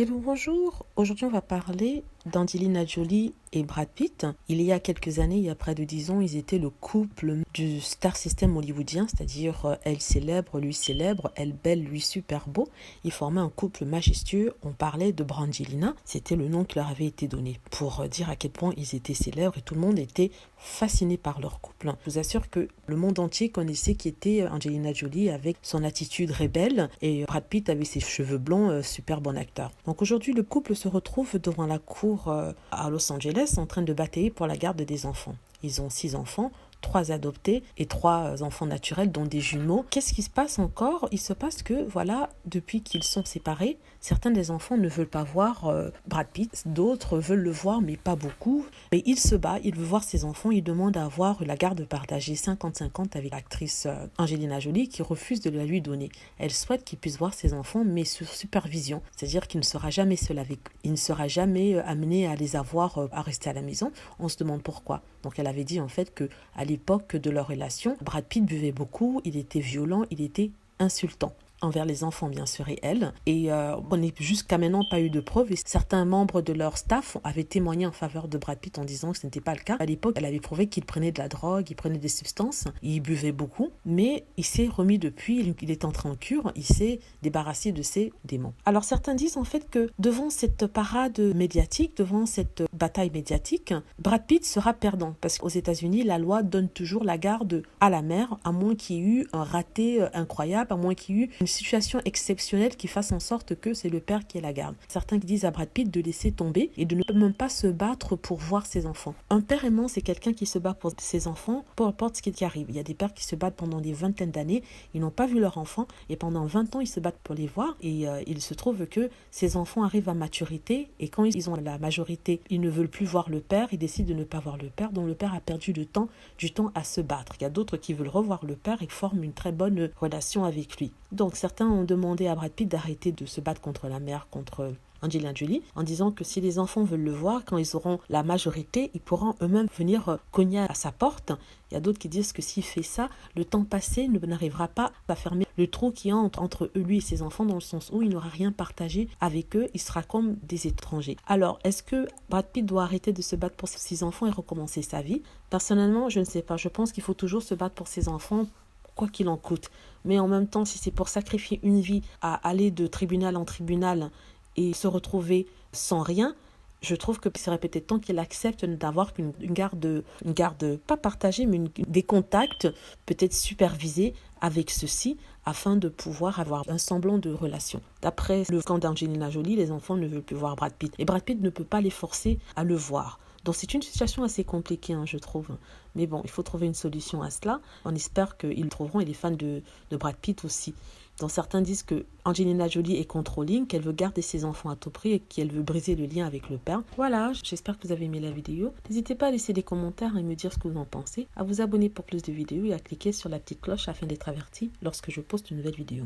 Hello, bonjour. Aujourd'hui, on va parler d'Angelina Jolie et Brad Pitt. Il y a quelques années, il y a près de 10 ans, ils étaient le couple du star system hollywoodien, c'est-à-dire elle célèbre, lui célèbre, elle belle, lui super beau. Ils formaient un couple majestueux. On parlait de Brangelina. C'était le nom qui leur avait été donné pour dire à quel point ils étaient célèbres et tout le monde était fasciné par leur couple. Je vous assure que le monde entier connaissait qui était Angelina Jolie avec son attitude rebelle et Brad Pitt avec ses cheveux blonds, super bon acteur. Donc aujourd'hui, le couple se retrouve devant la cour à Los Angeles en train de batailler pour la garde des enfants. Ils ont 6 enfants, 3 adoptés et 3 enfants naturels, dont des jumeaux. Qu'est-ce qui se passe encore? Il se passe que, voilà, depuis qu'ils sont séparés, certains des enfants ne veulent pas voir Brad Pitt, d'autres veulent le voir, mais pas beaucoup. Mais il se bat, il veut voir ses enfants, il demande à avoir la garde partagée 50-50 avec l'actrice Angelina Jolie qui refuse de la lui donner. Elle souhaite qu'il puisse voir ses enfants, mais sur supervision, c'est-à-dire qu'il ne sera jamais seul avec eux. Il ne sera jamais amené à les avoir, à rester à la maison. On se demande pourquoi. Donc elle avait dit en fait que à l'époque de leur relation, Brad Pitt buvait beaucoup, il était violent, il était insultant envers les enfants bien sûr et elle. Et on n'est jusqu'à maintenant pas eu de preuves. Et certains membres de leur staff avaient témoigné en faveur de Brad Pitt en disant que ce n'était pas le cas. À l'époque, elle avait prouvé qu'il prenait de la drogue, il prenait des substances, il buvait beaucoup, mais il s'est remis depuis, il est entré en cure, il s'est débarrassé de ses démons. Alors certains disent en fait que devant cette parade médiatique, devant cette bataille médiatique, Brad Pitt sera perdant parce qu'aux États-Unis, la loi donne toujours la garde à la mère, à moins qu'il y ait eu un raté incroyable, à moins qu'il y ait eu une situation exceptionnelle qui fasse en sorte que c'est le père qui ait la garde. Certains qui disent à Brad Pitt de laisser tomber et de ne même pas se battre pour voir ses enfants. Un père aimant, c'est quelqu'un qui se bat pour ses enfants, peu importe ce qui arrive. Il y a des pères qui se battent pendant des vingtaines d'années, ils n'ont pas vu leur enfant et pendant 20 ans, ils se battent pour les voir et il se trouve que ces enfants arrivent à maturité et quand ils ont la majorité, ils ne veulent plus voir le père, ils décident de ne pas voir le père, donc le père a perdu du temps à se battre. Il y a d'autres qui veulent revoir le père et forment une très bonne relation avec lui. Donc certains ont demandé à Brad Pitt d'arrêter de se battre contre la mère, contre Angelina Jolie, en disant que si les enfants veulent le voir, quand ils auront la majorité, ils pourront eux-mêmes venir cogner à sa porte. Il y a d'autres qui disent que s'il fait ça, le temps passé n'arrivera pas à fermer le trou qui entre lui et ses enfants, dans le sens où il n'aura rien partagé avec eux, il sera comme des étrangers. Alors, est-ce que Brad Pitt doit arrêter de se battre pour ses enfants et recommencer sa vie? Personnellement, je ne sais pas. Je pense qu'il faut toujours se battre pour ses enfants, quoi qu'il en coûte. Mais en même temps, si c'est pour sacrifier une vie à aller de tribunal en tribunal et se retrouver sans rien, je trouve que il serait peut-être temps qu'il accepte d'avoir une garde pas partagée, mais des contacts peut-être supervisés avec ceux-ci afin de pouvoir avoir un semblant de relation. D'après le camp d'Angelina Jolie, les enfants ne veulent plus voir Brad Pitt. Et Brad Pitt ne peut pas les forcer à le voir. Donc c'est une situation assez compliquée, je trouve. Mais bon, il faut trouver une solution à cela. On espère qu'ils le trouveront et les fans de Brad Pitt aussi. Donc certains disent que Angelina Jolie est controlling, qu'elle veut garder ses enfants à tout prix et qu'elle veut briser le lien avec le père. Voilà, j'espère que vous avez aimé la vidéo. N'hésitez pas à laisser des commentaires et me dire ce que vous en pensez, à vous abonner pour plus de vidéos et à cliquer sur la petite cloche afin d'être averti lorsque je poste une nouvelle vidéo.